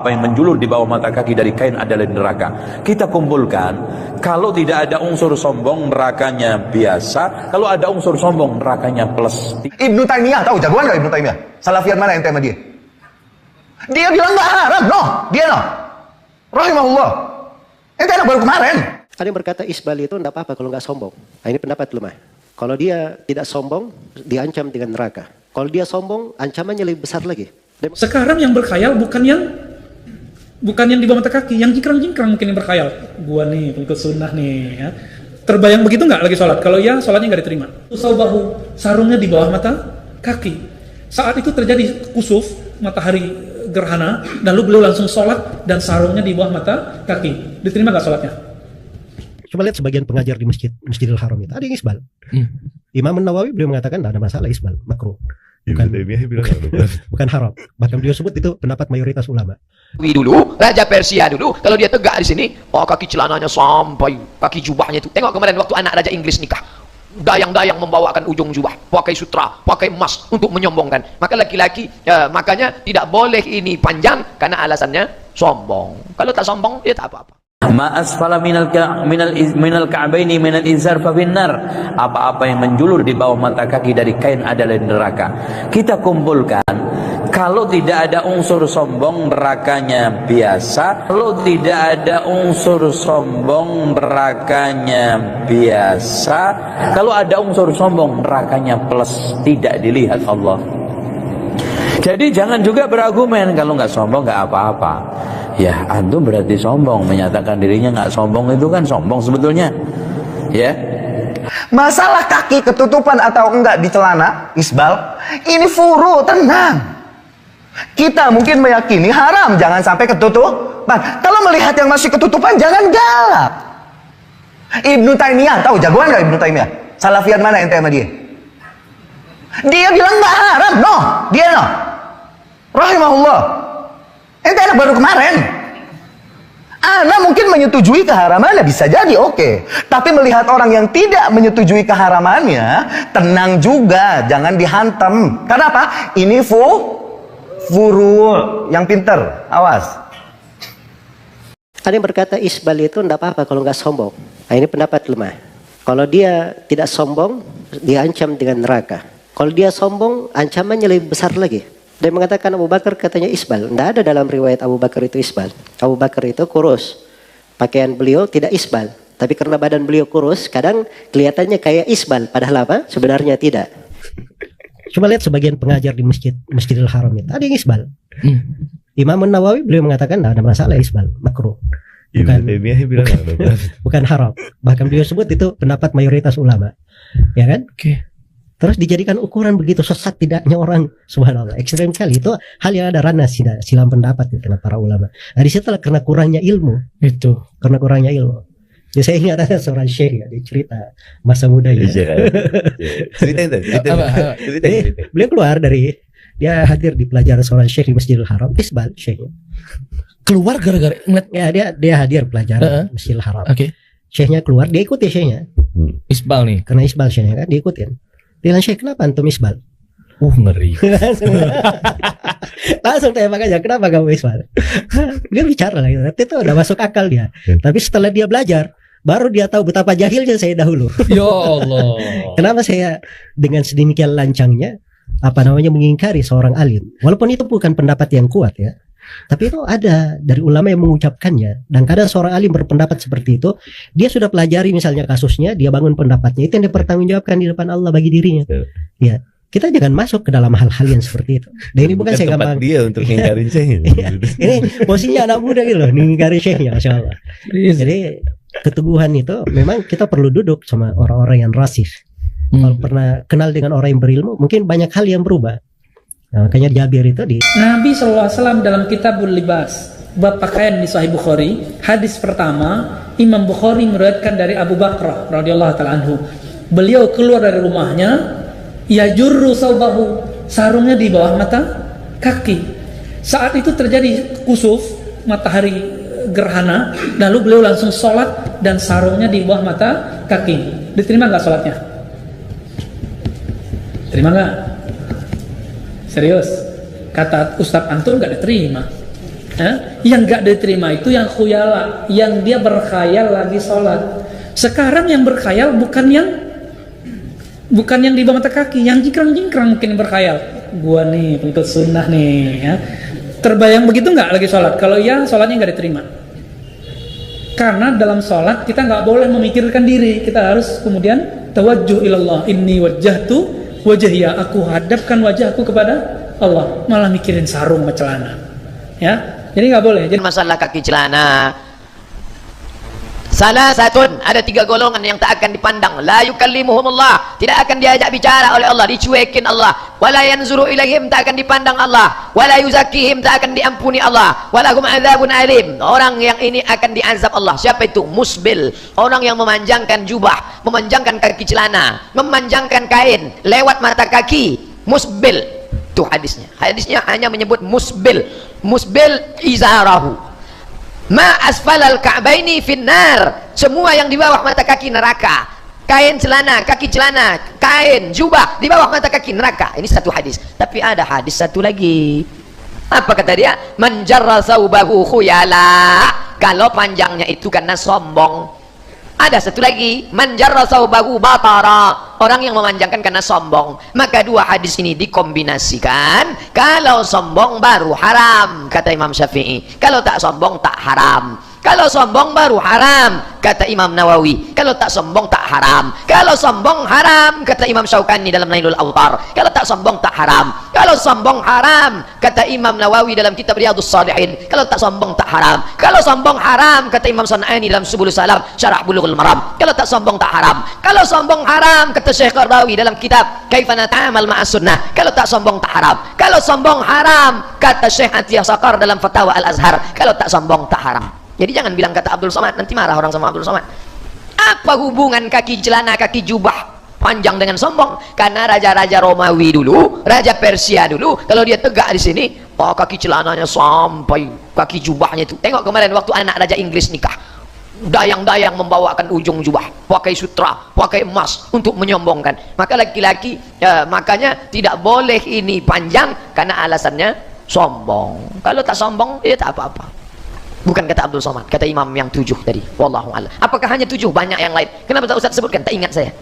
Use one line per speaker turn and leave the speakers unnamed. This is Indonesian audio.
Apa yang menjulur di bawah mata kaki dari kain adalah neraka. Kita kumpulkan, kalau tidak ada unsur sombong, nerakanya biasa. Kalau ada unsur sombong, nerakanya plus.
Ibnu Taimiyah, tahu jagoan gak Ibnu Taimiyah? Salafiat mana ente sama dia? Dia bilang gak haram, dia rahimahullah. Ente anak baru kemarin.
Ada yang berkata isbal itu tidak apa-apa kalau nggak sombong. Nah, ini pendapat lemah. Kalau dia tidak sombong, diancam dengan neraka. Kalau dia sombong, ancamannya lebih besar lagi.
Sekarang yang berkhayal bukan yang di bawah mata kaki, yang jingkrang-jingkrang mungkin yang berkhayal. Gua nih pengikut sunnah nih, ya. Terbayang begitu nggak lagi sholat? Kalau ya, sholatnya nggak diterima. Saubahu, sarungnya di bawah mata kaki. Saat itu terjadi kusuf, matahari gerhana, lalu beliau langsung sholat dan sarungnya di bawah mata kaki. Diterima nggak sholatnya?
Coba lihat sebagian pengajar di Masjidil Haram itu, ada yang isbal. Imam Nawawi beliau mengatakan tidak ada masalah isbal, makruh. Bukan haram. Bahkan beliau sebut itu pendapat mayoritas ulama.
Dulu Raja Persia dulu, kalau dia tegak di sini, kaki celananya sampai kaki jubahnya itu. Tengok kemarin waktu anak Raja Inggris nikah, dayang-dayang membawakan ujung jubah, pakai sutra, pakai emas untuk menyombongkan. Maka laki-laki, makanya tidak boleh ini panjang karena alasannya sombong. Kalau tak sombong, dia tak apa-apa.
Ma asfala minal ka'baini minal izar fa finnar. Apa-apa yang menjulur di bawah mata kaki dari kain adalah neraka. Kita kumpulkan, kalau tidak ada unsur sombong, nerakanya biasa. Kalau tidak ada unsur sombong, nerakanya biasa. Kalau ada unsur sombong, nerakanya plus, tidak dilihat Allah. Jadi jangan juga berargumen kalau nggak sombong nggak apa-apa. Ya, antum berarti sombong, menyatakan dirinya nggak sombong itu kan sombong sebetulnya. Ya.
Masalah kaki ketutupan atau enggak di celana, isbal, ini furu, tenang. Kita mungkin meyakini haram, jangan sampai ketutupan. Kalau melihat yang masih ketutupan, jangan galak. Ibnu Taimiyah, tahu jagoan gak Ibnu Taimiyah? Salafiat mana ente sama dia? Dia bilang nggak haram, dia rahimahullah. Ente anak baru kemarin. Ana mungkin menyetujui keharamannya, bisa jadi oke. Tapi melihat orang yang tidak menyetujui keharamannya, tenang juga, jangan dihantam. Karena apa? Ini furu yang pinter, awas.
Ada yang berkata isbal itu tidak apa-apa kalau nggak sombong. Nah, ini pendapat lemah. Kalau dia tidak sombong, diancam dengan neraka. Kalau dia sombong, ancamannya lebih besar lagi. Dia mengatakan Abu Bakar katanya isbal. Tidak ada dalam riwayat Abu Bakar itu isbal. Abu Bakar itu kurus. Pakaian beliau tidak isbal. Tapi karena badan beliau kurus, kadang kelihatannya kayak isbal. Padahal apa? Sebenarnya tidak. Coba lihat sebagian pengajar di Masjidil Haram itu, ada yang isbal. Imam Nawawi beliau mengatakan tidak ada masalah isbal, makruh. Bukan haram. Bahkan beliau sebut itu pendapat mayoritas ulama. Ya kan? Terus dijadikan ukuran begitu sesat tidaknya orang, subhanallah, ekstrem sekali. Itu hal yang ada ranah silam pendapat itu para ulama. Nah, di situ karena kurangnya ilmu. Itu. Karena kurangnya ilmu. Jadi saya ingat ada seorang syekh ya, dia cerita masa muda ya. Cerita. Beliau keluar dia hadir di pelajaran seorang syekh di Masjidil Haram, isbal syekhnya.
Keluar gara-gara ngeliat
ya dia hadir pelajaran Masjidil Haram. Syekhnya keluar, dia ikuti syekhnya.
Isbal nih.
Karena isbal syekhnya kan diikutin. Dia bilang, Syekh, kenapa antum isbal?
Ngeri.
Langsung tanya makanya, kenapa kamu isbal? Dia bicara lah, nanti itu udah masuk akal dia. Tapi setelah dia belajar, baru dia tahu betapa jahilnya saya dahulu.
Ya Allah.
Kenapa saya dengan sedemikian lancangnya, mengingkari seorang alim. Walaupun itu bukan pendapat yang kuat ya. Tapi itu ada dari ulama yang mengucapkannya. Dan kadang seorang alim berpendapat seperti itu, dia sudah pelajari misalnya kasusnya, dia bangun pendapatnya, itu yang dipertanggungjawabkan di depan Allah bagi dirinya. Ya, kita jangan masuk ke dalam hal-hal yang seperti itu. Dan ini bukan saya gampang
dia untuk ngingkarin syekhnya.
Ini posisinya anak muda gitu loh, ngingkarin syekhnya, masya Allah. Jadi keteguhan itu memang kita perlu duduk sama orang-orang yang rasih. Kalau pernah kenal dengan orang yang berilmu, mungkin banyak hal yang berubah. Nah, makanya Jabir itu
Nabi SAW dalam Kitabul Libas, bab pakaian di Sahih Bukhari, hadis pertama, Imam Bukhari meriwayatkan dari Abu Bakar radhiyallahu ta'ala anhu. Beliau keluar dari rumahnya, yajurru saubahu, sarungnya di bawah mata kaki. Saat itu terjadi kusuf, matahari gerhana, lalu beliau langsung sholat dan sarungnya di bawah mata kaki. Diterima nggak sholatnya? Terima nggak? Serius? Kata Ustadz antum nggak diterima. Yang gak diterima itu yang khuyala, yang dia berkhayal lagi sholat. Sekarang yang berkhayal bukan yang di bawah mata kaki, yang jingkrang-jingkrang mungkin berkhayal. Gua nih pengikut sunnah nih, ya. Terbayang begitu nggak lagi sholat? Kalau iya, sholatnya nggak diterima. Karena dalam sholat kita nggak boleh memikirkan diri, kita harus kemudian tawajjuh ilallah. Inni wajjahtu wajhiya, aku hadapkan wajahku kepada Allah. Malah mikirin sarung sama celana, ya. Jadi nggak boleh. Jadi
masalah kaki celana. Salah satu, ada 3 golongan yang tak akan dipandang. La yukallimuhumullah, tidak akan diajak bicara oleh Allah, dicuekin Allah. Wala yanzuru ilaihim, tak akan dipandang Allah. Wala yuzakihim, tak akan diampuni Allah. Walahum adzabun alim, orang yang ini akan diazab Allah. Siapa itu? Musbil, orang yang memanjangkan jubah, memanjangkan kaki celana, memanjangkan kain lewat mata kaki. Musbil itu hadisnya. Hadisnya hanya menyebut musbil. Musbil izarahu ma asfalal ka'baini finnar, semua yang di bawah mata kaki neraka. Kain celana, kaki celana, kain, jubah di bawah mata kaki neraka. Ini satu hadis. Tapi ada hadis satu lagi. Apa kata dia? Man jarra saubahu khuyala, kalau panjangnya itu karena sombong. Ada satu lagi, man jarra saubahu batara, orang yang memanjangkan karena sombong. Maka 2 hadis ini dikombinasikan. Kalau sombong baru haram, kata Imam Syafi'i. Kalau tak sombong tak haram. Kalau sombong baru haram, kata Imam Nawawi. Kalau tak sombong tak haram. Kalau sombong haram, kata Imam Syaukani dalam Nailul Awtar. Kalau tak sombong tak haram. Kalau sombong haram, kata Imam Nawawi dalam kitab Riyadhus Shalihin. Kalau tak sombong tak haram. Kalau sombong haram, kata Imam San'ani dalam Subulus Salam Syarah Bulughul Maram. Kalau tak sombong tak haram. Kalau sombong haram, kata Syekh Qardawi dalam kitab Kaifa Nata'amal Ma'as Sunnah. Kalau tak sombong tak haram. Kalau sombong haram, kata Syekh Atiyah Saqar dalam Fatawa Al-Azhar. Kalau tak sombong tak haram. Jadi jangan bilang kata Abdul Somad, nanti marah orang sama Abdul Somad. Apa hubungan kaki celana, kaki jubah panjang dengan sombong? Karena raja-raja Romawi dulu, raja Persia dulu, kalau dia tegak di sini, kaki celananya sampai kaki jubahnya itu. Tengok kemarin waktu anak raja Inggris nikah, dayang-dayang membawakan ujung jubah, pakai sutra, pakai emas untuk menyombongkan. Maka laki-laki, makanya tidak boleh ini panjang karena alasannya sombong. Kalau tak sombong, ya tak apa-apa. Bukan kata Abdul Somad, kata imam yang 7 tadi. Wallahu a'lam. Apakah hanya 7? Banyak yang lain. Kenapa tak Ustaz sebutkan? Tak ingat saya.